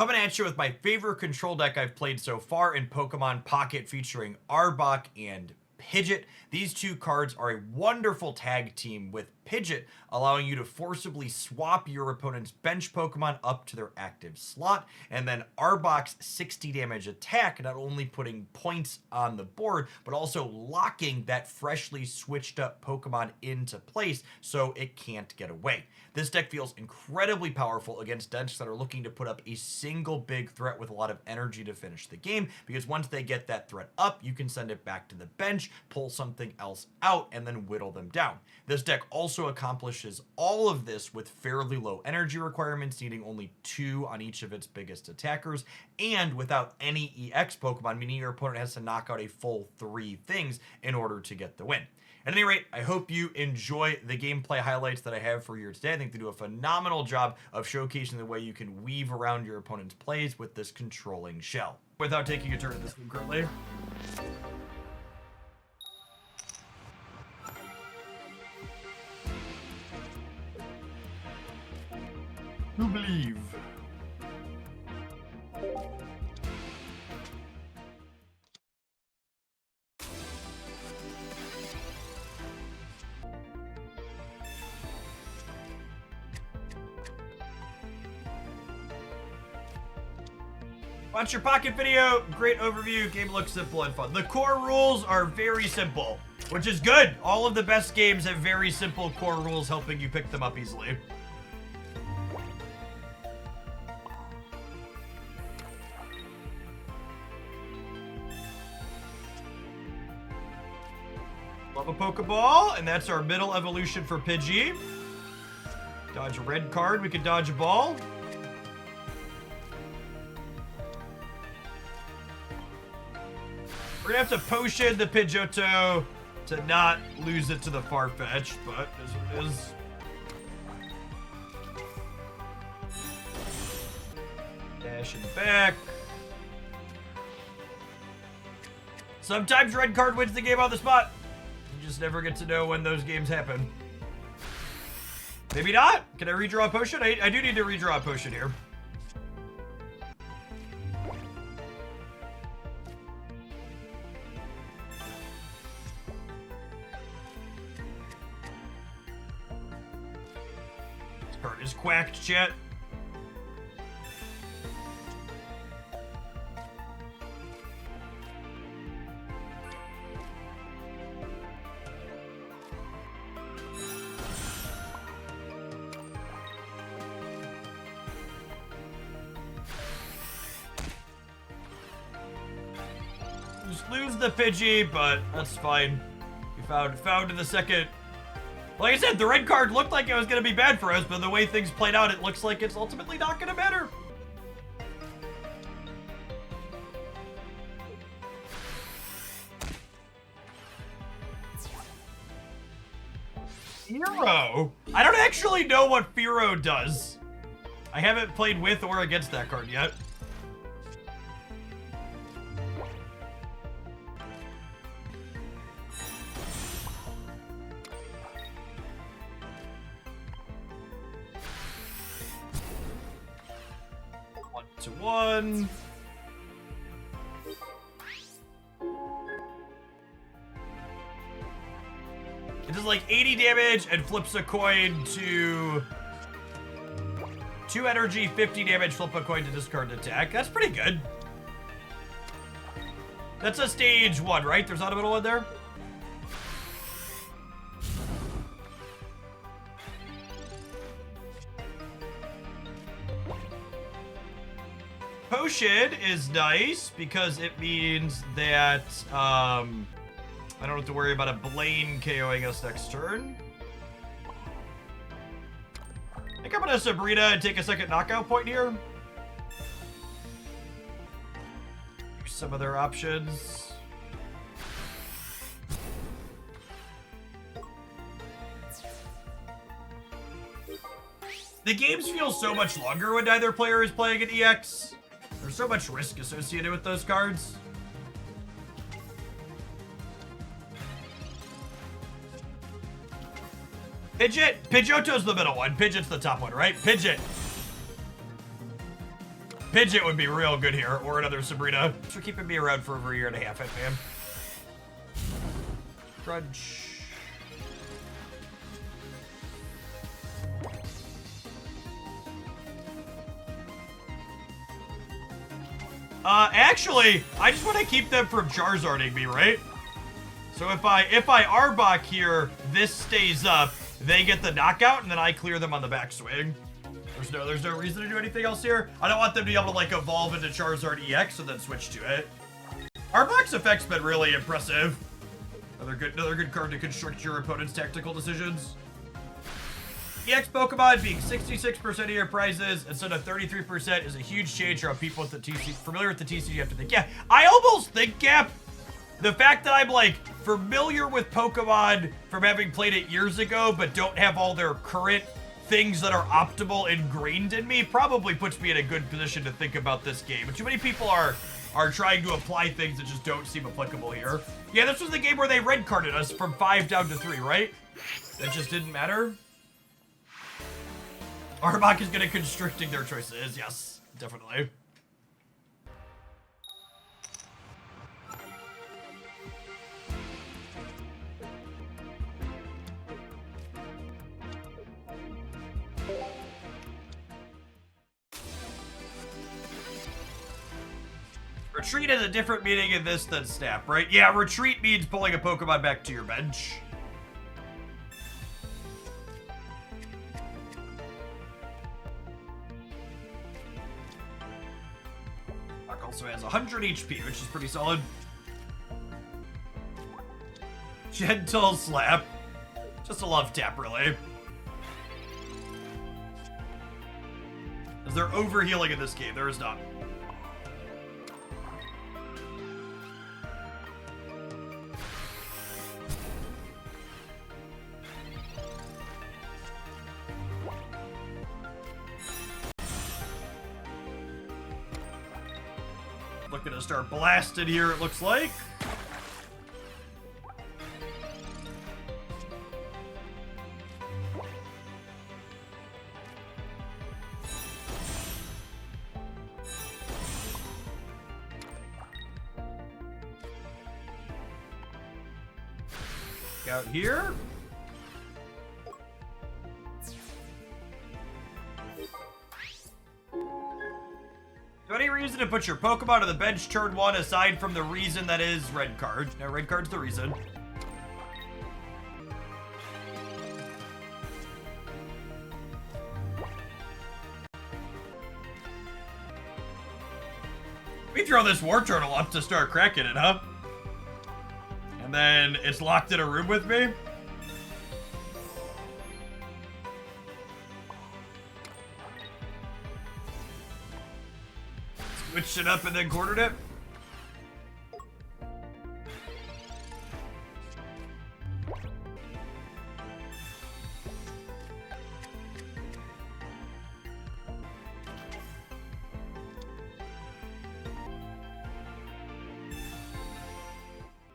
Coming at you with my favorite control deck I've played so far in Pokemon Pocket, featuring Arbok and Pidgeot. These two cards are a wonderful tag team, with Pidgeot allowing you to forcibly swap your opponent's bench Pokemon up to their active slot, and then Arbok's 60 damage attack not only putting points on the board, but also locking that freshly switched up Pokemon into place so it can't get away. This deck feels incredibly powerful against decks that are looking to put up a single big threat with a lot of energy to finish the game, because once they get that threat up, you can send it back to the bench, pull something else out, and then whittle them down. This deck also accomplishes all of this with fairly low energy requirements, needing only 2 on each of its biggest attackers, and without any EX Pokemon, meaning your opponent has to knock out a full 3 things in order to get the win. At any rate, I hope you enjoy the gameplay highlights that I have for you today. I think they do a phenomenal job of showcasing the way you can weave around your opponent's plays with this controlling shell. Without taking a turn in this game currently. Who believe? Watch your Pocket video. Great overview. Game looks simple and fun. The core rules are very simple, which is good. All of the best games have very simple core rules, helping you pick them up easily. Love a Pokeball, and that's our middle evolution for Pidgey. Dodge a red card. We can dodge a ball. We're gonna have to potion the Pidgeotto to not lose it to the FarFetch'd, but is what it is. Dash in the back. Sometimes red card wins the game on the spot. You just never get to know when those games happen. Maybe not. Can I redraw a potion? I do need to redraw a potion here. Card is quacked, chat. Just lose the Pidgey, but that's fine. We found in the second. Like I said, the red card looked like it was going to be bad for us, but the way things played out, it looks like it's ultimately not going to matter. Fearow? I don't actually know what Fearow does. I haven't played with or against that card yet. To 1. It does like 80 damage and flips a coin to 2 energy, 50 damage, flip a coin to discard an attack. That's pretty good. That's a stage 1, right? There's not a middle one there? Potion is nice because it means that I don't have to worry about a Blaine KOing us next turn. I think I'm gonna Sabrina and take a second knockout point here. Use some other options. The games feel so much longer when neither player is playing an EX. There's so much risk associated with those cards. Pidgeot? Pidgeotto's the middle one. Pidgeot's the top one, right? Pidgeot. Pidgeot would be real good here, or another Sabrina. Thanks for keeping me around for over a year and a half, man. Crunch. Actually, I just want to keep them from Charizarding me, right? So if I Arbok here, this stays up, they get the knockout, and then I clear them on the backswing. There's no reason to do anything else here. I don't want them to be able to, like, evolve into Charizard EX and then switch to it. Arbok's effect's been really impressive. Another good card to constrict your opponent's tactical decisions. EX Pokemon being 66% of your prizes instead of 33% is a huge change for how people with the TC familiar with the TCG have to think. Yeah, I almost think, Cap, the fact that I'm like familiar with Pokemon from having played it years ago, but don't have all their current things that are optimal ingrained in me probably puts me in a good position to think about this game. But too many people are trying to apply things that just don't seem applicable here. Yeah, this was the game where they red carded us from 5 down to 3, right? That just didn't matter. Arbok is good at constricting their choices. Yes, definitely. Retreat has a different meaning in this than snap, right? Yeah, retreat means pulling a Pokemon back to your bench. Also has 100 HP, which is pretty solid. Gentle Slap. Just a love tap, really. Is there overhealing in this game? There is not. Looking to start blasted here, it looks like. Out here. Any reason to put your Pokemon on the bench turn 1 aside from the reason that is red card? No, red card's the reason. We throw this War Turtle up to start cracking it, huh? And then it's locked in a room with me? Switched it up and then cornered it.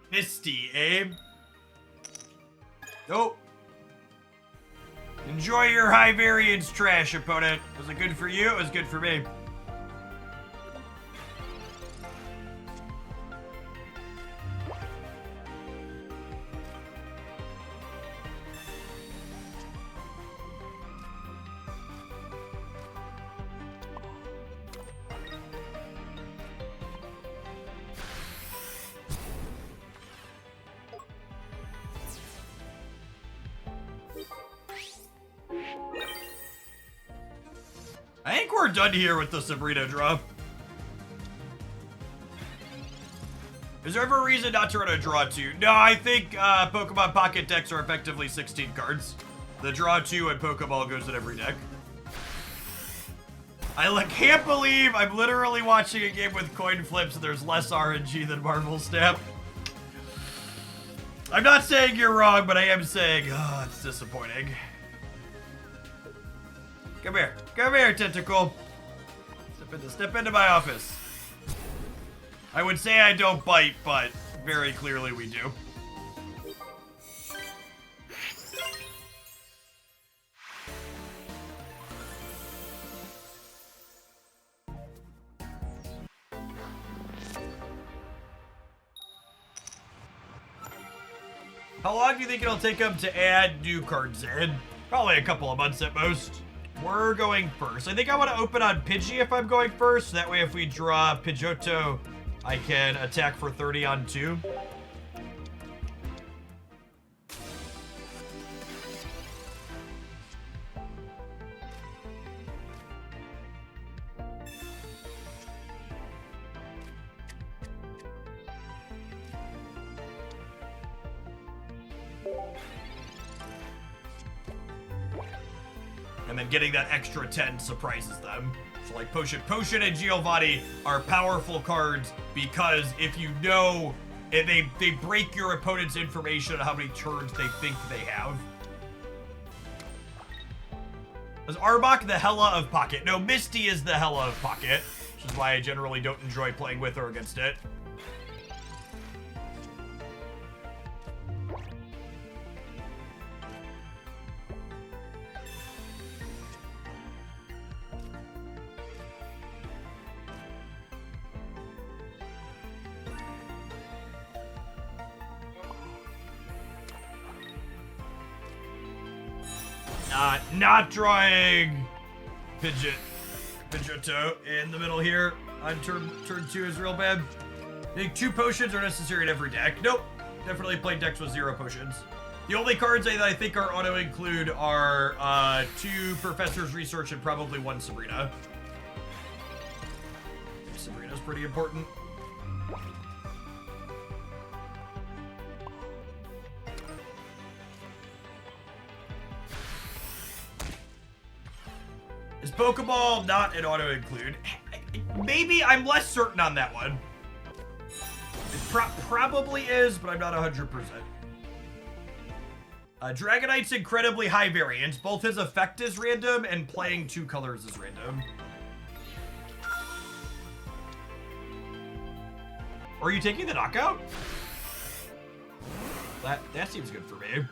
Misty, Abe. Nope. Enjoy your high variance trash, opponent. Was it good for you? It was good for me. I think we're done here with the Sabrina drop. Is there ever a reason not to run a draw 2? No, I think Pokemon Pocket decks are effectively 16 cards. The draw 2 and Pokeball goes in every deck. I can't believe I'm literally watching a game with coin flips and there's less RNG than Marvel Snap. I'm not saying you're wrong, but I am saying, oh, it's disappointing. Come here, Tentacle. Step into my office. I would say I don't bite, but very clearly we do. How long do you think it'll take them to add new cards in? Probably a couple of months at most. We're going first. I think I want to open on Pidgey if I'm going first. That way if we draw Pidgeotto, I can attack for 30 on 2. And then getting that extra 10 surprises them. So like Potion and Giovanni are powerful cards because if you know, they break your opponent's information on how many turns they think they have. Is Arbok the Hella of Pocket? No, Misty is the Hella of Pocket, which is why I generally don't enjoy playing with or against it. Not drawing Pidgeotto in the middle here on turn 2 is real bad. I think 2 potions are necessary in every deck. Nope. Definitely played decks with 0 potions. The only cards that I think are auto-include are 2 Professor's Research and probably 1 Sabrina. Sabrina's pretty important. Is Pokeball not an auto-include? Maybe, I'm less certain on that one. It probably is, but I'm not 100%. Dragonite's incredibly high variance. Both his effect is random and playing 2 colors is random. Are you taking the knockout? That seems good for me.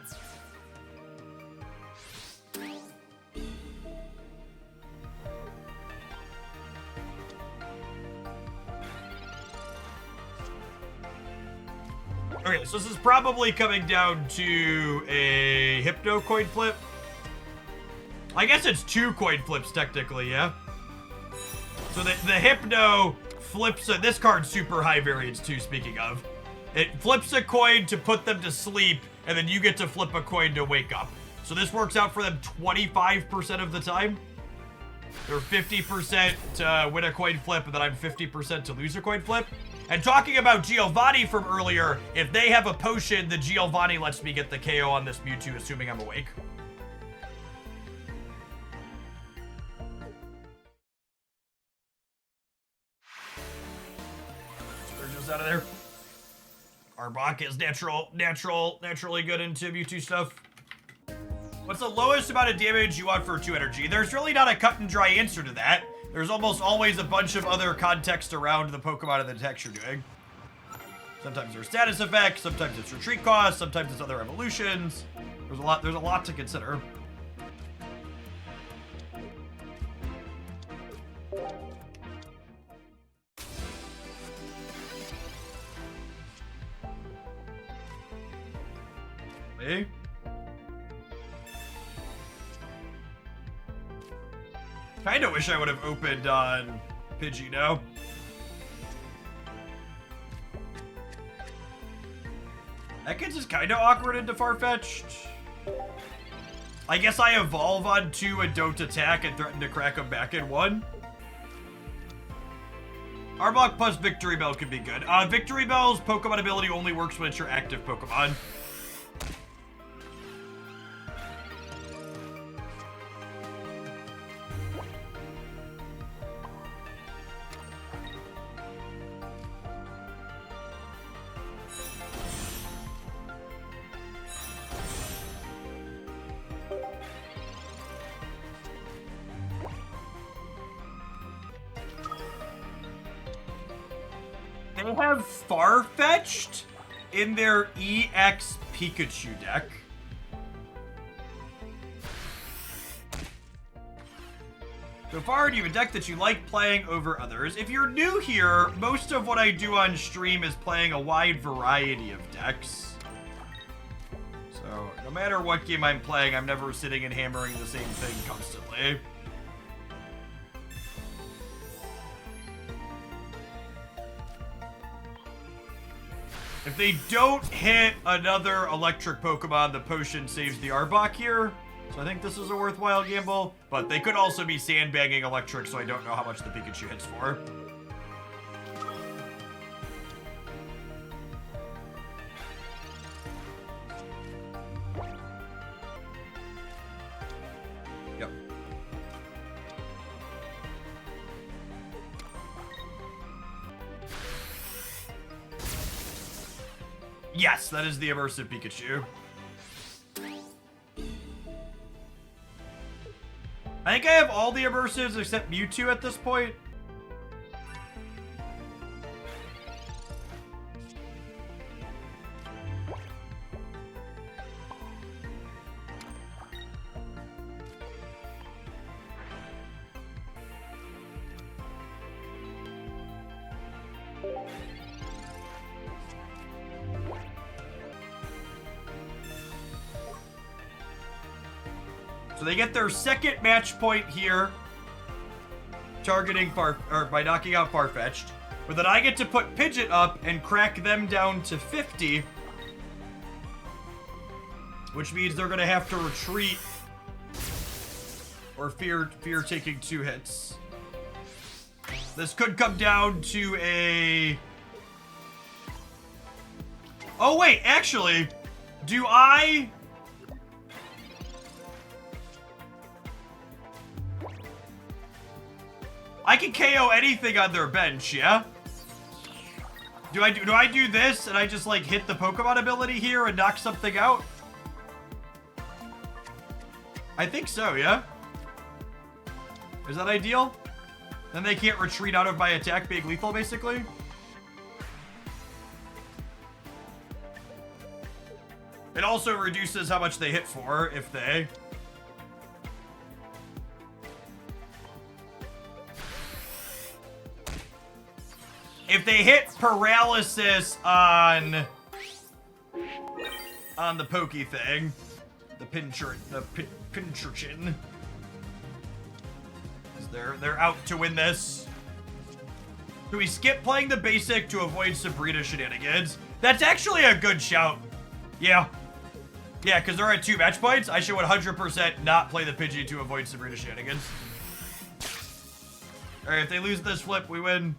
Okay, so this is probably coming down to a Hypno coin flip. I guess it's 2 coin flips technically, yeah? So the Hypno flips this card's super high variance too, speaking of. It flips a coin to put them to sleep, and then you get to flip a coin to wake up. So this works out for them 25% of the time. They're 50% to win a coin flip, and then I'm 50% to lose a coin flip. And talking about Giovanni from earlier, if they have a potion, the Giovanni lets me get the KO on this Mewtwo, assuming I'm awake. Sturgis out of there. Arbok is naturally good into Mewtwo stuff. What's the lowest amount of damage you want for 2 energy? There's really not a cut and dry answer to that. There's almost always a bunch of other context around the Pokemon and the attacks you're doing. Sometimes there's status effects, sometimes it's retreat cost, sometimes it's other evolutions. There's a lot to consider. Me? Kinda wish I would have opened on Pidgey now. Ekans is kinda awkward into FarFetch'd. I guess I evolve on 2 and don't attack and threaten to crack them back in 1. Arbok plus Victory Bell could be good. Victory Bell's Pokemon ability only works when it's your active Pokemon. They have FarFetch'd in their EX Pikachu deck. So far, do you have a deck that you like playing over others? If you're new here, most of what I do on stream is playing a wide variety of decks. No matter what game I'm playing, I'm never sitting and hammering the same thing constantly. If they don't hit another electric Pokemon, the potion saves the Arbok here. So I think this is a worthwhile gamble. But they could also be sandbagging electric, so I don't know how much the Pikachu hits for. Yep. Yes, that is the immersive Pikachu. I think I have all the immersives except Mewtwo at this point. So they get their second match point here, targeting by knocking out FarFetch'd. But then I get to put Pidgeot up and crack them down to 50, which means they're gonna have to retreat or fear taking 2 hits. This could come down to a... Oh wait, actually, do I can KO anything on their bench, yeah? Do I do this and I just like hit the Pokemon ability here and knock something out? I think so, yeah? Is that ideal? Then they can't retreat out of my attack being lethal, basically? It also reduces how much they hit for if they... If they hit paralysis on the pokey thing, the Pincurchin, they're out to win this. Do we skip playing the basic to avoid Sabrina shenanigans? That's actually a good shout. Yeah. Yeah, because they're at 2 match points. I should 100% not play the Pidgey to avoid Sabrina shenanigans. Alright, if they lose this flip, we win.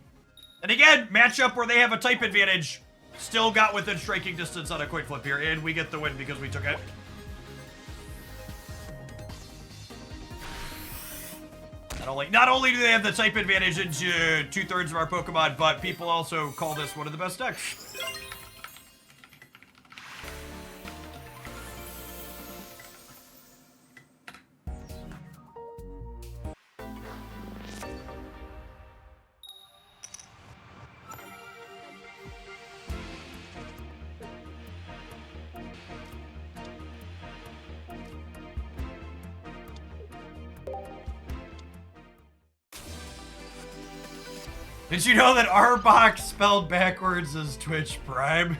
And again, matchup where they have a type advantage. Still got within striking distance on a coin flip here, and we get the win because we took it. Not only do they have the type advantage into 2/3 of our Pokemon, but people also call this one of the best decks. Did you know that Arbok spelled backwards is Twitch Prime?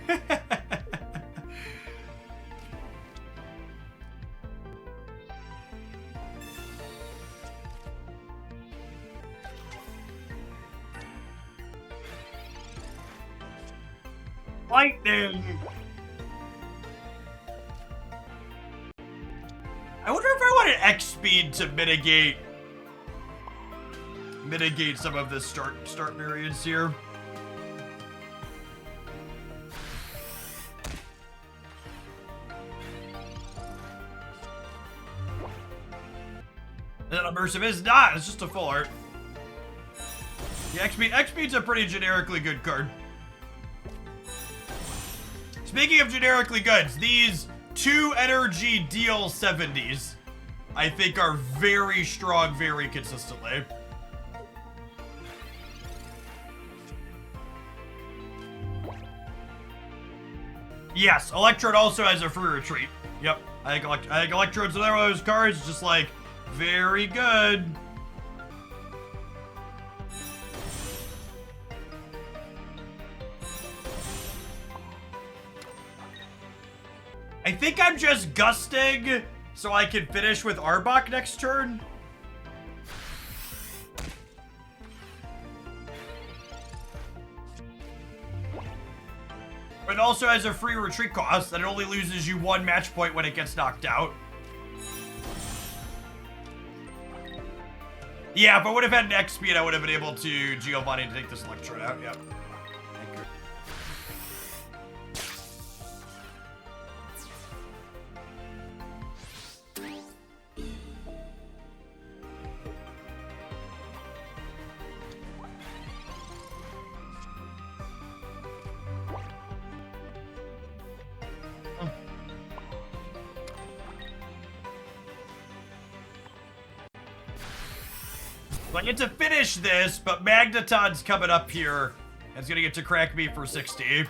Lightning! I wonder if I want an X speed to mitigate some of the start variance here. And immersive is not, it's just a full art. The X speed's a pretty generically good card. Speaking of generically goods, these 2 energy deal 70s I think are very strong very consistently. Yes, Electrode also has a free retreat. Yep, I think Electrode's another one of those cards, just like, very good. I think I'm just gusting so I can finish with Arbok next turn. It also has a free retreat cost that it only loses you 1 match point when it gets knocked out. Yeah, if I would have had an X speed, I would have been able to Giovanni to take this Electrode out. Yep. I get to finish this, but Magneton's coming up here. It's gonna get to crack me for 60.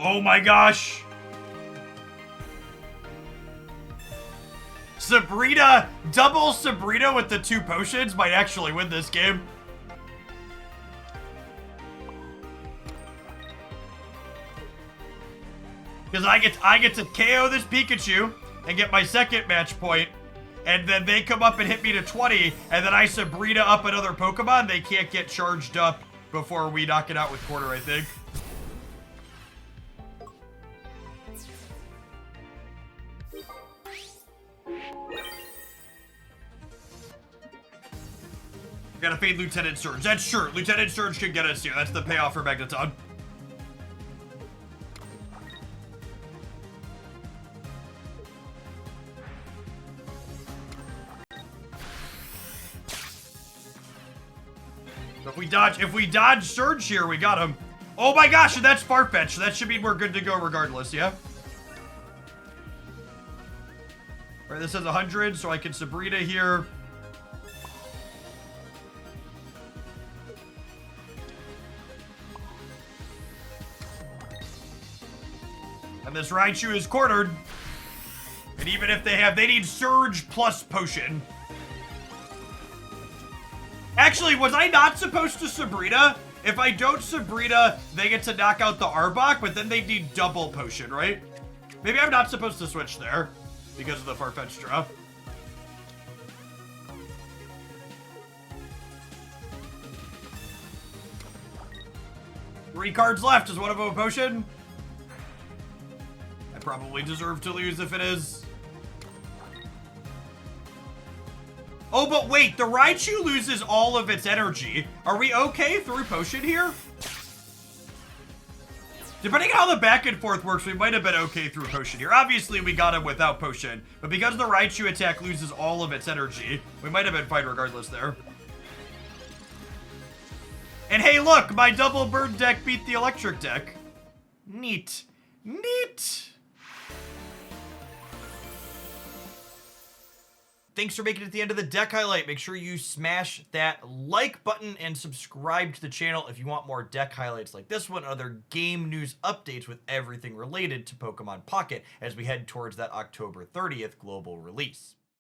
Oh my gosh! Sabrina, double Sabrina with the 2 potions might actually win this game. Because I get to KO this Pikachu and get my 2nd match point, and then they come up and hit me to 20, and then I Sabrina up another Pokemon. They can't get charged up before we knock it out with quarter, I think. Gotta fade Lieutenant Surge. That's true. Lieutenant Surge can get us here. That's the payoff for Magneton. If we dodge Surge here, we got him. Oh my gosh, and that's FarFetch'd. That should mean we're good to go regardless, yeah? Alright, this has 100, so I can Sabrina here. And this Raichu is cornered. And even if they need Surge plus Potion. Actually, was I not supposed to Sabrina? If I don't Sabrina, they get to knock out the Arbok, but then they need double Potion, right? Maybe I'm not supposed to switch there because of the FarFetch'd draw. Three cards left. Is one of them a potion? I probably deserve to lose if it is. Oh, but wait, the Raichu loses all of its energy. Are we okay through potion here? Depending on how the back and forth works, we might have been okay through potion here. Obviously, we got him without potion, but because the Raichu attack loses all of its energy, we might have been fine regardless there. And hey, look, my double bird deck beat the electric deck. Neat. Neat. Thanks for making it to the end of the deck highlight. Make sure you smash that like button and subscribe to the channel if you want more deck highlights like this one, other game news updates with everything related to Pokemon Pocket as we head towards that October 30th global release.